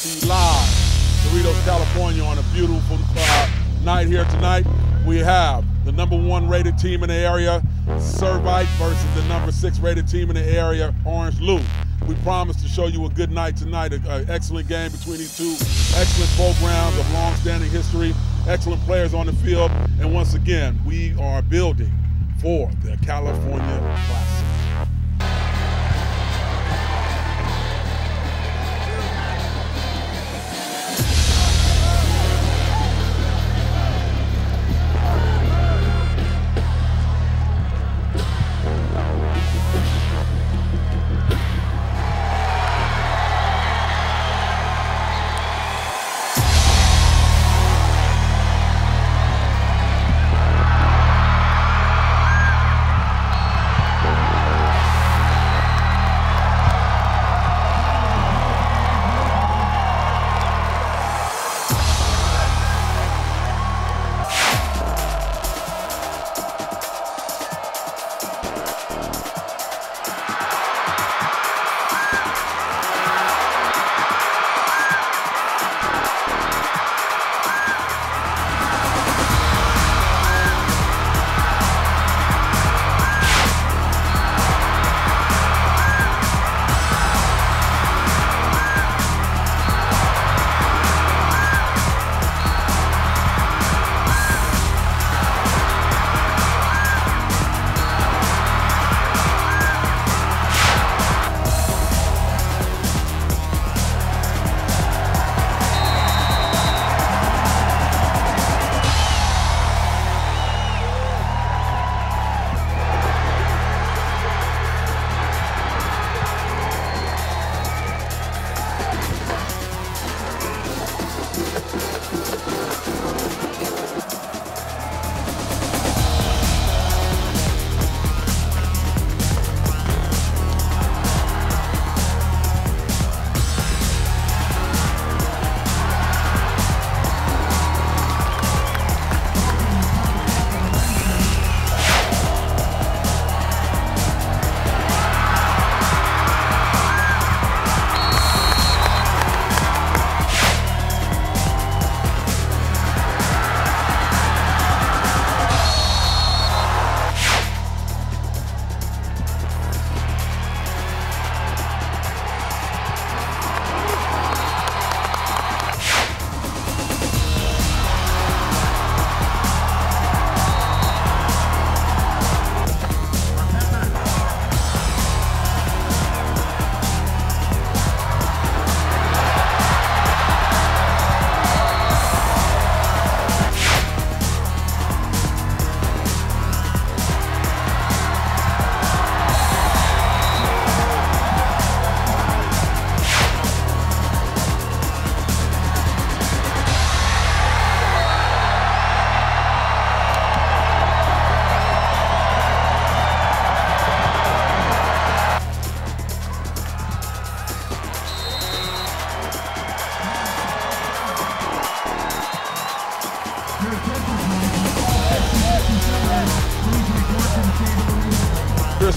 to you live, Cerritos, California, on a beautiful night here tonight. We have the #1 rated team in the area, Servite, versus the #6 rated team in the area, Orange Lou. We promise to show you a good night tonight, an excellent game between these two excellent programs of long-standing history, excellent players on the field, and once again, we are building for the California Classic.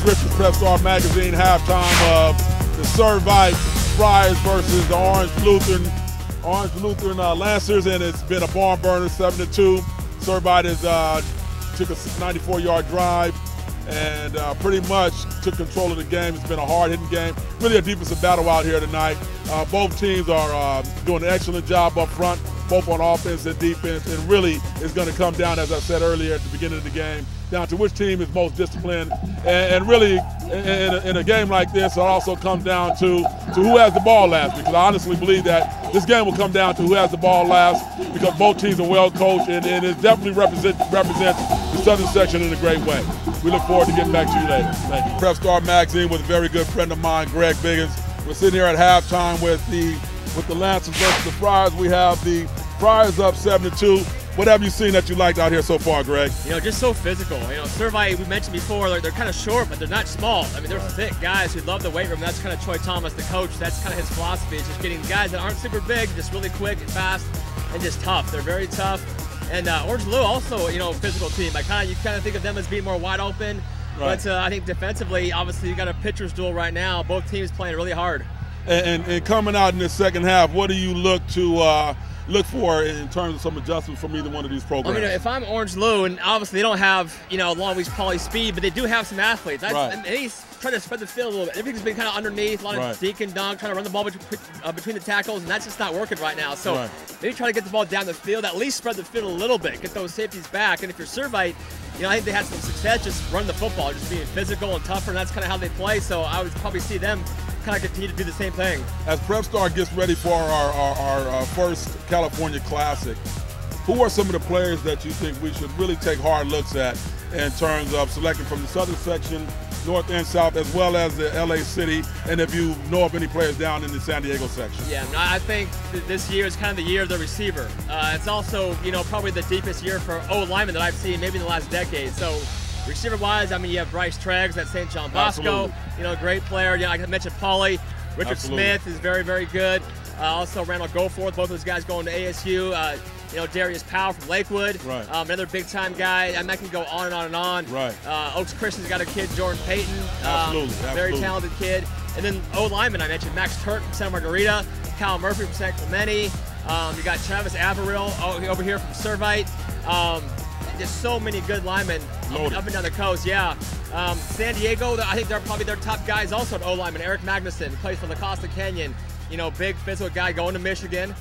Richards Prep Star Magazine halftime of the Servite Friars versus the Orange Lutheran Lancers, and it's been a barn burner, 7-2. Servite took a 94-yard drive and pretty much took control of the game. It's been a hard-hitting game, really a defensive battle out here tonight. Both teams are doing an excellent job up front, both on offense and defense, and really it's going to come down, as I said earlier at the beginning of the game, down to which team is most disciplined. And really, in a game like this, it also comes down to who has the ball last, because I honestly believe that this game will come down to who has the ball last, because both teams are well coached, and it definitely represents the Southern section in a great way. We look forward to getting back to you later. Thank you. Prep Star Magazine with a very good friend of mine, Greg Biggins. We're sitting here at halftime with the Lancers versus the Friars. We have the Friars up 7-2. What have you seen that you liked out here so far, Greg? You know, just so physical. You know, Servite, we mentioned before, they're kind of short, but they're not small. I mean, they're thick guys who love the weight room. That's kind of Troy Thomas, the coach. That's kind of his philosophy. It's just getting guys that aren't super big, just really quick and fast, and just tough. They're very tough. And Orange Lou also, you know, physical team. You kind of think of them as being more wide open. Right. But I think defensively, obviously, you got a pitcher's duel right now. Both teams playing really hard. And coming out in the second half, what do you look for in terms of some adjustments from either one of these programs? I mean, if I'm Orange Lou, and obviously they don't have, long reach poly speed, but they do have some athletes. And he's trying to spread the field a little bit. Everything's been kind of underneath, a lot of dink and dunk, trying to run the ball between the tackles, and that's just not working right now. So maybe try to get the ball down the field, at least spread the field a little bit, get those safeties back. And if you're Servite, I think they had some success just running the football, just being physical and tougher, and that's kind of how they play. So I would probably see them kind of continue to do the same thing. As Prep Star gets ready for our first California Classic, who are some of the players that you think we should really take hard looks at in terms of selecting from the southern section, north and south, as well as the LA City, and if you know of any players down in the San Diego section? Yeah, I think this year is kind of the year of the receiver. It's also, probably the deepest year for O-linemen that I've seen maybe in the last decade. So receiver-wise, I mean, you have Bryce Treggs at St. John Bosco, great player. Like I mentioned, Pauly. Richard Smith is very, very good. Also, Randall Goforth, both those guys going to ASU. Darius Powell from Lakewood, another big-time guy. I can go on and on and on. Oaks Christian's got a kid, Jordan Payton, very talented kid. And then O-lineman, I mentioned Max Turk from Santa Margarita, Kyle Murphy from San Clemente. You got Travis Averill over here from Servite. Just so many good linemen up and down the coast. San Diego, I think they're probably their top guys also at O-lineman. Eric Magnuson plays for La Costa Canyon. Big physical guy going to Michigan.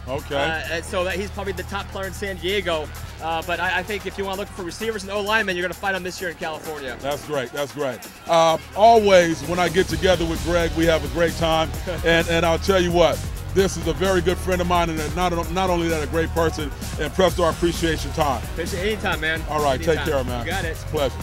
So he's probably the top player in San Diego. But I think if you want to look for receivers and O-linemen, you're going to find them this year in California. That's great. That's great. Always, when I get together with Greg, we have a great time. and I'll tell you what, this is a very good friend of mine, and not only that, a great person. And Prep Star, appreciate your time. Appreciate it anytime, man. All right, anytime. Take care, man. You got it. It's a pleasure.